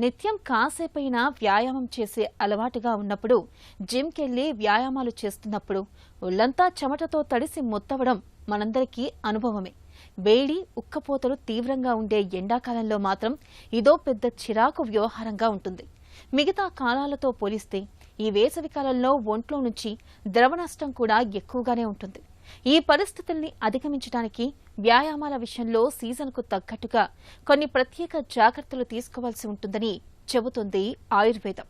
నిత్యం కాసేపైనా వ్యాయామం చేసే అలవాటుగా ఉన్నప్పుడు, జిమ్కెళ్లి వ్యాయామాలు చేస్తున్నప్పుడు ఒళ్లంతా చెమటతో తడిసి మొత్తవడం మనందరికీ అనుభవమే. వేడి, ఉక్కపోతలు తీవ్రంగా ఉండే ఎండాకాలంలో మాత్రం ఇదో పెద్ద చిరాకు వ్యవహారంగా ఉంటుంది. మిగతా కాలాలతో పోలిస్తే ఈ వేసవికాలంలో ఒంట్లో నుంచి ద్రవ నష్టం కూడా ఎక్కువగానే ఉంటుంది. ఈ పరిస్థితుల్ని అధిగమించడానికి వ్యాయామాల విషయంలో సీజన్కు తగ్గట్టుగా కొన్ని ప్రత్యేక జాగ్రత్తలు తీసుకోవాల్సి ఉంటుందని చెబుతుంది ఆయుర్వేదం.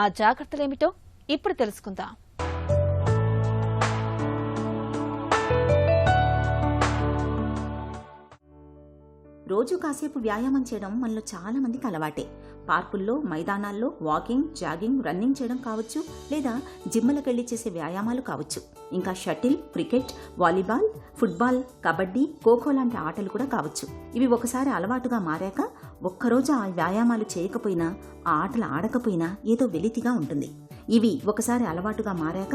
ఆ జాగ్రత్తలేమిటో ఇప్పుడు తెలుసుకుందాం. రోజు కాసేపు వ్యాయామం చేయడం మనలో చాలా మందికి అలవాటే. పార్కుల్లో, మైదానాల్లో వాకింగ్, జాగింగ్, రన్నింగ్ చేయడం కావచ్చు, లేదా జిమ్లకెళ్లి చేసే వ్యాయామాలు కావచ్చు. ఇంకా shuttle, cricket, volleyball, football, kabaddi, kho kho లాంటి ఆటలు కూడా కావచ్చు. ఇవి ఒకసారి అలవాటుగా మారాక ఒక్కరోజు ఆ వ్యాయామాలు చేయకపోయినా, ఆ ఆటలు ఆడకపోయినా ఏదో వెలితిగా ఉంటుంది. ఇవి ఒకసారి అలవాటుగా మారాక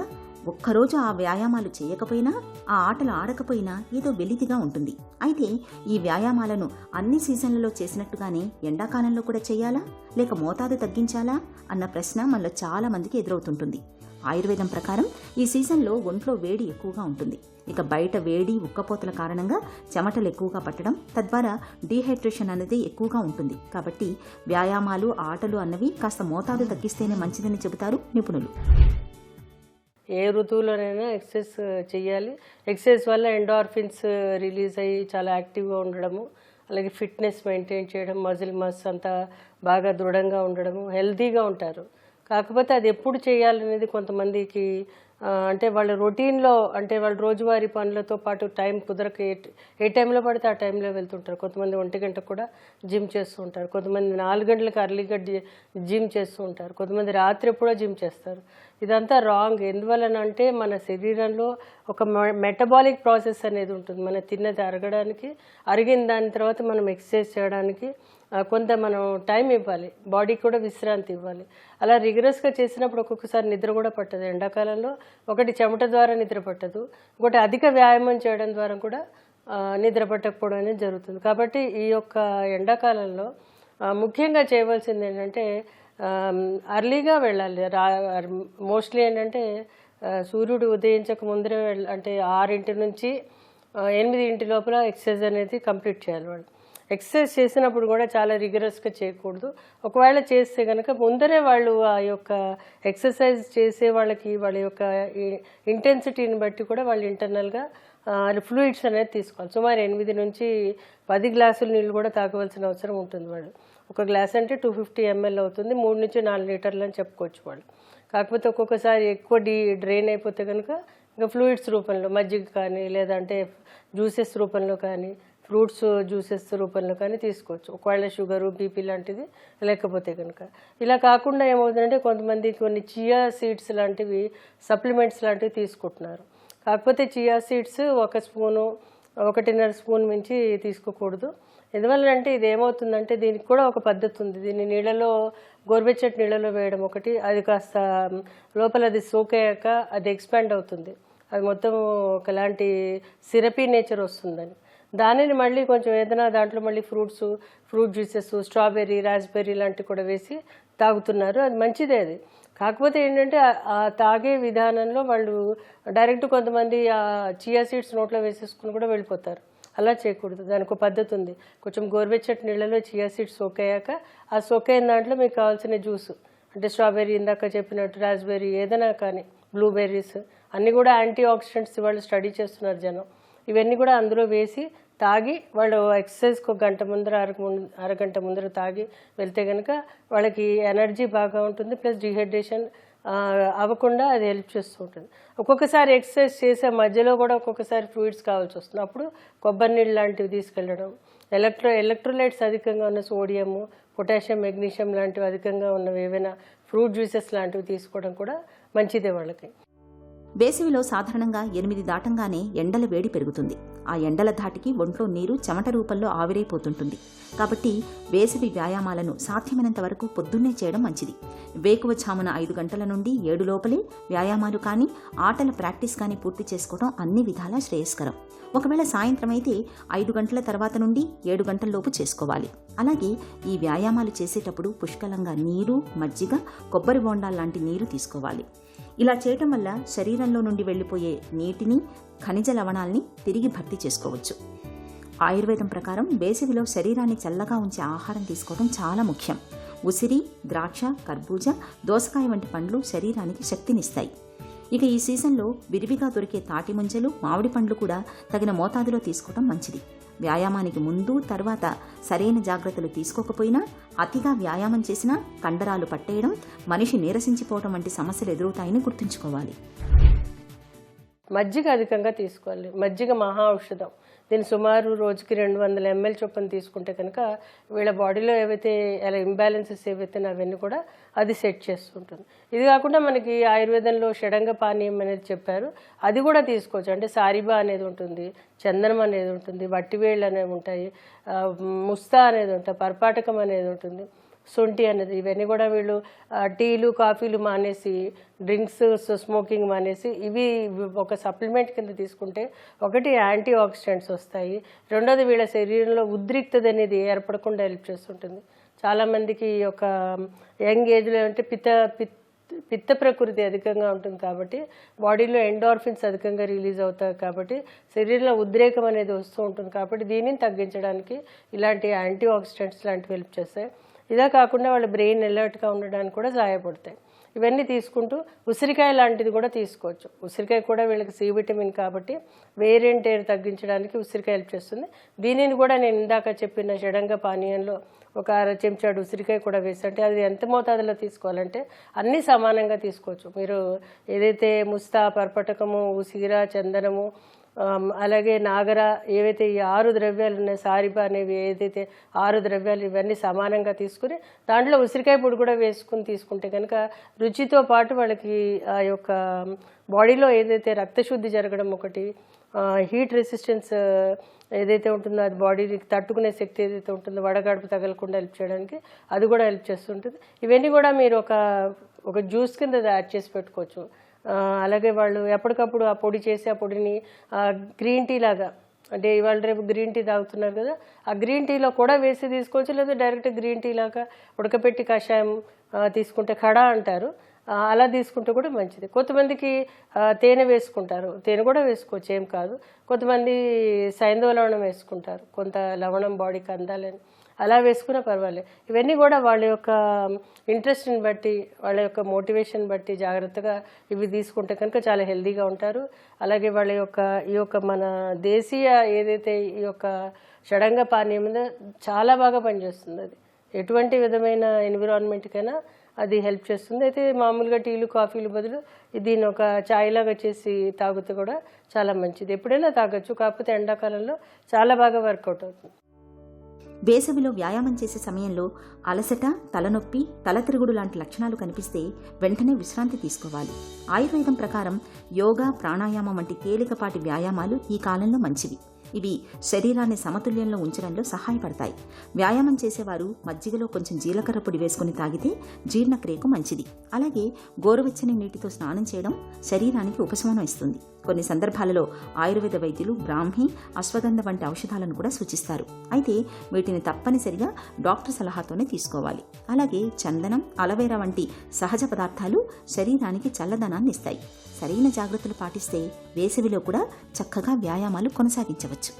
ఒక్కరోజు ఆ వ్యాయామాలు చేయకపోయినా, ఆ ఆటలు ఆడకపోయినా ఏదో వెలితిగా ఉంటుంది. అయితే ఈ వ్యాయామాలను అన్ని సీజన్లలో చేసినట్టుగానే ఎండాకాలంలో కూడా చేయాలా, లేక మోతాదు తగ్గించాలా అన్న ప్రశ్న మనలో చాలా మందికి ఎదురవుతుంటుంది. ఆయుర్వేదం ప్రకారం ఈ సీజన్లో ఒంట్లో వేడి ఎక్కువగా ఉంటుంది. ఇక బయట వేడి, ఉక్కపోతల కారణంగా చెమటలు ఎక్కువగా పట్టడం, తద్వారా డీహైడ్రేషన్ అనేది ఎక్కువగా ఉంటుంది. కాబట్టి వ్యాయామాలు, ఆటలు అన్నవి కాస్త మోతాదు తగ్గిస్తేనే మంచిదని చెబుతారు నిపుణులు. ఏ ఋతువులోనైనా ఎక్సర్సైజ్ చేయాలి. ఎక్సర్సైజ్ వల్ల ఎండార్ఫిన్స్ రిలీజ్ అయ్యి చాలా యాక్టివ్గా ఉండడము, అలాగే ఫిట్నెస్ మెయింటైన్ చేయడం, మజిల్ మస్ అంతా బాగా దృఢంగా ఉండడము, హెల్తీగా ఉంటారు. కాకపోతే అది ఎప్పుడు చేయాలనేది కొంతమందికి అంటే వాళ్ళ రొటీన్లో, అంటే వాళ్ళ రోజువారీ పనులతో పాటు టైం కుదరక ఏ టైంలో పడితే ఆ టైంలో వెళ్తుంటారు. కొంతమంది 1 గంటకు కూడా జిమ్ చేస్తూ ఉంటారు, కొంతమంది 4 గంటలకు అర్లీగా జిమ్ చేస్తూ ఉంటారు, కొంతమంది రాత్రి ఎప్పుడో జిమ్ చేస్తారు. ఇదంతా రాంగ్. ఎందువలనంటే మన శరీరంలో ఒక మెటబాలిక్ ప్రాసెస్ అనేది ఉంటుంది. మన తిన్నది అరగడానికి, అరిగిన దాని తర్వాత మనం ఎక్సర్సైజ్ చేయడానికి కొంత మనం టైం ఇవ్వాలి, బాడీకి కూడా విశ్రాంతి ఇవ్వాలి. అలా రిగరస్గా చేసినప్పుడు ఒక్కొక్కసారి నిద్ర కూడా పట్టదు. ఎండాకాలంలో ఒకటి చెమట ద్వారా నిద్ర పట్టదు, ఒకటి అధిక వ్యాయామం చేయడం ద్వారా కూడా నిద్ర పట్టకపోవడం అనేది జరుగుతుంది. కాబట్టి ఈ యొక్క ఎండాకాలంలో ముఖ్యంగా చేయవలసింది ఏంటంటే అర్లీగా వెళ్ళాలి. మోస్ట్లీ ఏంటంటే సూర్యుడు ఉదయించక ముందరే అంటే 6 నుంచి 8 లోపల ఎక్సర్సైజ్ అనేది కంప్లీట్ చేయాలి. వాళ్ళు ఎక్సర్సైజ్ చేసినప్పుడు కూడా చాలా రిగరస్గా చేయకూడదు. ఒకవేళ చేస్తే కనుక ముందరే వాళ్ళు ఆ యొక్క ఎక్సర్సైజ్ చేసే వాళ్ళకి వాళ్ళ యొక్క ఇంటెన్సిటీని బట్టి కూడా వాళ్ళు ఇంటర్నల్గా ఫ్లూయిడ్స్ అనేది తీసుకోవాలి. సుమారు 8 నుంచి 10 గ్లాసుల నీళ్ళు కూడా తాగవలసిన అవసరం ఉంటుంది. వాళ్ళు ఒక గ్లాస్ అంటే 250 ml అవుతుంది, 3 నుంచి 4 లీటర్లు అని చెప్పుకోవచ్చు వాళ్ళు. కాకపోతే ఒక్కొక్కసారి ఎక్కువ డ్రైన్ అయిపోతే కనుక ఇంకా ఫ్లూయిడ్స్ రూపంలో మజ్జిగ కానీ, లేదంటే జ్యూసెస్ రూపంలో కానీ, ఫ్రూట్స్ జ్యూసెస్ రూపంలో కానీ తీసుకోవచ్చు, ఒకవేళ షుగరు, బీపీ లాంటిది లేకపోతే కనుక. ఇలా కాకుండా ఏమవుతుందంటే కొంతమంది కొన్ని చియా సీడ్స్ లాంటివి, సప్లిమెంట్స్ లాంటివి తీసుకుంటున్నారు. కాకపోతే చియా సీడ్స్ 1 స్పూను, 1.5 స్పూన్ మించి తీసుకోకూడదు. ఎందువల్లంటే ఇది ఏమవుతుందంటే దీనికి కూడా ఒక పద్ధతి ఉంది. దీన్ని నీళ్ళలో, గోరువెచ్చటి నీళ్ళలో వేయడం ఒకటి, అది కాస్త లోపల అది సోక్ అయ్యాక అది ఎక్స్పాండ్ అవుతుంది, అది మొత్తం ఒకలాంటి సిరపీ నేచర్ వస్తుందని. దానిని మళ్ళీ కొంచెం ఏదైనా దాంట్లో మళ్ళీ ఫ్రూట్ జ్యూసెస్, స్ట్రాబెర్రీ, రాస్బెర్రీ లాంటివి కూడా వేసి తాగుతున్నారు. అది మంచిదే అది. కాకపోతే ఏంటంటే ఆ తాగే విధానంలో వాళ్ళు డైరెక్ట్ కొంతమంది ఆ చియా సీడ్స్ నోట్లో వేసేసుకుని కూడా వెళ్ళిపోతారు. అలా చేయకూడదు. దానికి ఒక పద్ధతి ఉంది. కొంచెం గోరువెచ్చటి నీళ్ళలో చియా సీడ్స్ సోక్ అయ్యాక ఆ సోక్ అయిన దాంట్లో మీకు కావాల్సిన జ్యూసు, అంటే స్ట్రాబెర్రీ ఇందాక చెప్పినట్టు, రాస్బెర్రీ, ఏదైనా కానీ, బ్లూబెర్రీస్ అన్నీ కూడా యాంటీ ఆక్సిడెంట్స్ వాళ్ళు స్టడీ చేస్తున్నారు జనం. ఇవన్నీ కూడా అందులో వేసి తాగి వాళ్ళు ఎక్సర్సైజ్కి 1 గంట ముందర, అరగంట ముందర తాగి వెళ్తే కనుక వాళ్ళకి ఎనర్జీ బాగా ఉంటుంది, ప్లస్ డీహైడ్రేషన్ అవ్వకుండా అది హెల్ప్ చేస్తూ ఉంటుంది. ఒక్కొక్కసారి ఎక్సర్సైజ్ చేసే మధ్యలో కూడా ఒక్కొక్కసారి ఫ్లూయిడ్స్ కావాల్సి వస్తుంది. అప్పుడు కొబ్బరి నీళ్ళు లాంటివి తీసుకెళ్ళడం, ఎలక్ట్రోలైట్స్ అధికంగా ఉన్న సోడియము, పొటాషియం, మెగ్నీషియం లాంటివి అధికంగా ఉన్నవి ఏవైనా ఫ్రూట్ జ్యూసెస్ లాంటివి తీసుకోవడం కూడా మంచిదే వాళ్ళకి. వేసవిలో సాధారణంగా 8 దాటంగానే ఎండల వేడి పెరుగుతుంది. ఆ ఎండల ధాటికి ఒంట్లో నీరు చెమట రూపంలో ఆవిరైపోతుంటుంది. కాబట్టి వేసవి వ్యాయామాలను సాధ్యమైనంత వరకు పొద్దున్నే చేయడం మంచిది. వేకువఝామున 5 గంటల నుండి 7 లోపలే వ్యాయామాలు కానీ ఆటల ప్రాక్టీస్ కానీ పూర్తి చేసుకోవడం అన్ని విధాలా శ్రేయస్కరం. ఒకవేళ సాయంత్రం అయితే 5 గంటల తర్వాత నుండి 7 గంటల లోపు చేసుకోవాలి. అలాగే ఈ వ్యాయామాలు చేసేటప్పుడు పుష్కలంగా నీరు, మజ్జిగ, కొబ్బరి బోండాల్ లాంటి నీరు తీసుకోవాలి. ఇలా చేయటం వల్ల శరీరంలో నుండి వెళ్లిపోయే నీటిని, ఖనిజ లవణాల్ని తిరిగి భర్తీ చేసుకోవచ్చు. ఆయుర్వేదం ప్రకారం వేసవిలో శరీరాన్ని చల్లగా ఉంచే ఆహారం తీసుకోవడం చాలా ముఖ్యం. ఉసిరి, ద్రాక్ష, కర్బూజా, దోసకాయ వంటి పండ్లు శరీరానికి శక్తినిస్తాయి. ఇక ఈ సీజన్లో విరివిగా దొరికే తాటి ముంజలు, మామిడి పండ్లు కూడా తగిన మోతాదులో తీసుకోవడం మంచిది. వ్యాయామానికి ముందు, తర్వాత సరైన జాగ్రత్తలు తీసుకోకపోయినా అతిగా వ్యాయామం చేసినా కండరాలు పట్టేయడం, మనిషి నీరసించిపోవడం వంటి సమస్యలు ఎదురవుతాయని గుర్తుంచుకోవాలి. మజ్జిగ అధికంగా తీసుకోవాలి. మజ్జిగ మహా ఔషధం. దీన్ని సుమారు రోజుకి 200 ml చొప్పున తీసుకుంటే కనుక వీళ్ళ బాడీలో ఏవైతే అలా ఇంబ్యాలెన్సెస్ ఏవైతే అవన్నీ కూడా అది సెట్ చేస్తుంటుంది. ఇది కాకుండా మనకి ఆయుర్వేదంలో షడంగ పానీయం అనేది చెప్పారు, అది కూడా తీసుకోవచ్చు. అంటే సారిబా అనేది ఉంటుంది, చందనం అనేది ఉంటుంది, వట్టివేళ్ళు అనేవి ఉంటాయి, ముస్తా అనేది ఉంటుంది, పర్పాటకం అనేది ఉంటుంది, శొంఠి అనేది. ఇవన్నీ కూడా వీళ్ళు టీలు, కాఫీలు మానేసి, డ్రింక్స్, స్మోకింగ్ మానేసి ఇవి ఒక సప్లిమెంట్ కింద తీసుకుంటే ఒకటి యాంటీ ఆక్సిడెంట్స్ వస్తాయి, రెండోది వీళ్ళ శరీరంలో ఉద్రిక్తత అనేది ఏర్పడకుండా హెల్ప్ చేస్తుంటుంది. చాలామందికి ఈ యొక్క యంగ్ ఏజ్లో అంటే పిత్త ప్రకృతి అధికంగా ఉంటుంది కాబట్టి బాడీలో ఎండార్ఫిన్స్ అధికంగా రిలీజ్ అవుతాయి కాబట్టి శరీరంలో ఉద్రేకం అనేది వస్తూ ఉంటుంది. కాబట్టి దీనిని తగ్గించడానికి ఇలాంటి యాంటీ ఆక్సిడెంట్స్ లాంటివి హెల్ప్ చేస్తాయి. ఇదే కాకుండా వాళ్ళ బ్రెయిన్ అలర్ట్గా ఉండడానికి కూడా సహాయపడతాయి. ఇవన్నీ తీసుకుంటూ ఉసిరికాయ లాంటిది కూడా తీసుకోవచ్చు. ఉసిరికాయ కూడా వీళ్ళకి సి విటమిన్ కాబట్టి వేరియంట్ ఎయిర్ తగ్గించడానికి ఉసిరికాయ హెల్ప్ చేస్తుంది. దీనిని కూడా నేను ఇందాక చెప్పిన షడంగ పానీయంలో ఒక 1/2 చెంచాడు ఉసిరికాయ కూడా వేసి, అంటే అది ఎంత మోతాదులో తీసుకోవాలంటే అన్నీ సమానంగా తీసుకోవచ్చు. మీరు ఏదైతే ముస్తా, పర్పటకము, ఉసిర, చందనము, అలాగే నాగర ఏవైతే ఈ 6 ద్రవ్యాలు ఉన్నాయి, సారిబా అనేవి ఏదైతే 6 ద్రవ్యాలు, ఇవన్నీ సమానంగా తీసుకుని దాంట్లో ఉసిరికాయ పొడి కూడా వేసుకుని తీసుకుంటే కనుక రుచితో పాటు వాళ్ళకి ఆ యొక్క బాడీలో ఏదైతే రక్తశుద్ధి జరగడం ఒకటి, హీట్ రెసిస్టెన్స్ ఏదైతే ఉంటుందో అది బాడీని తట్టుకునే శక్తి ఏదైతే ఉంటుందో వడగాడుపు తగలకుండా హెల్ప్ చేయడానికి అది కూడా హెల్ప్ చేస్తుంటుంది. ఇవన్నీ కూడా మీరు ఒక జ్యూస్ కింద యాడ్ చేసి పెట్టుకోవచ్చు. అలాగే వాళ్ళు ఎప్పటికప్పుడు ఆ పొడి చేసి ఆ పొడిని గ్రీన్ టీ లాగా, అంటే ఇవాళ రేపు గ్రీన్ టీ తాగుతున్నారు కదా, ఆ గ్రీన్ టీలో కూడా వేసి తీసుకోవచ్చు, లేదా డైరెక్ట్ గ్రీన్ టీ లాగా ఉడకపెట్టి కషాయం తీసుకుంటే కడా అంటారు, అలా తీసుకుంటే కూడా మంచిది. కొంతమందికి తేనె వేసుకుంటారు, తేనె కూడా వేసుకోవచ్చు, ఏం కాదు. కొంతమంది సైంధవ లవణం వేసుకుంటారు, కొంత లవణం బాడీకి అందాలని, అలా వేసుకున్నా పర్వాలేదు. ఇవన్నీ కూడా వాళ్ళ యొక్క ఇంట్రెస్ట్ని బట్టి, వాళ్ళ యొక్క మోటివేషన్ బట్టి జాగ్రత్తగా ఇవి తీసుకుంటే కనుక చాలా హెల్దీగా ఉంటారు. అలాగే వాళ్ళ యొక్క ఈ యొక్క మన దేశీయ ఏదైతే ఈ యొక్క షడంగ పానీయం మీద చాలా బాగా పనిచేస్తుంది. అది ఎటువంటి విధమైన ఎన్విరాన్మెంట్కైనా అది హెల్ప్ చేస్తుంది. అయితే మామూలుగా టీలు, కాఫీలు బదులు దీన్ని ఒక ఛాయ్ లాగా చేసి తాగితే కూడా చాలా మంచిది. ఎప్పుడైనా తాగొచ్చు, కాకపోతే ఎండాకాలంలో చాలా బాగా వర్కౌట్ అవుతుంది. వేసవిలో వ్యాయామం చేసే సమయంలో అలసట, తలనొప్పి, తలతిరుగుడు లాంటి లక్షణాలు కనిపిస్తే వెంటనే విశ్రాంతి తీసుకోవాలి. ఆయుర్వేదం ప్రకారం యోగా, ప్రాణాయామం వంటి తేలికపాటి వ్యాయామాలు ఈ కాలంలో మంచివి. ఇవి శరీరాన్ని సమతుల్యంలో ఉంచడంలో సహాయపడతాయి. వ్యాయామం చేసేవారు మజ్జిగలో కొంచెం జీలకర్ర పొడి వేసుకుని తాగితే జీర్ణక్రియకు మంచిది. అలాగే గోరువెచ్చని నీటితో స్నానం చేయడం శరీరానికి ఉపశమనం ఇస్తుంది. కొన్ని సందర్భాలలో ఆయుర్వేద వైద్యులు బ్రాహ్మి, అశ్వగంధ వంటి ఔషధాలను కూడా సూచిస్తారు. అయితే వీటిని తప్పనిసరిగా డాక్టర్ సలహాతోనే తీసుకోవాలి. అలాగే చందనం, అలవేరా వంటి సహజ పదార్థాలు శరీరానికి చల్లదనాన్ని ఇస్తాయి. సరైన జాగ్రత్తలు పాటిస్తే వేసవిలో కూడా చక్కగా వ్యాయామాలు కొనసాగించవచ్చు.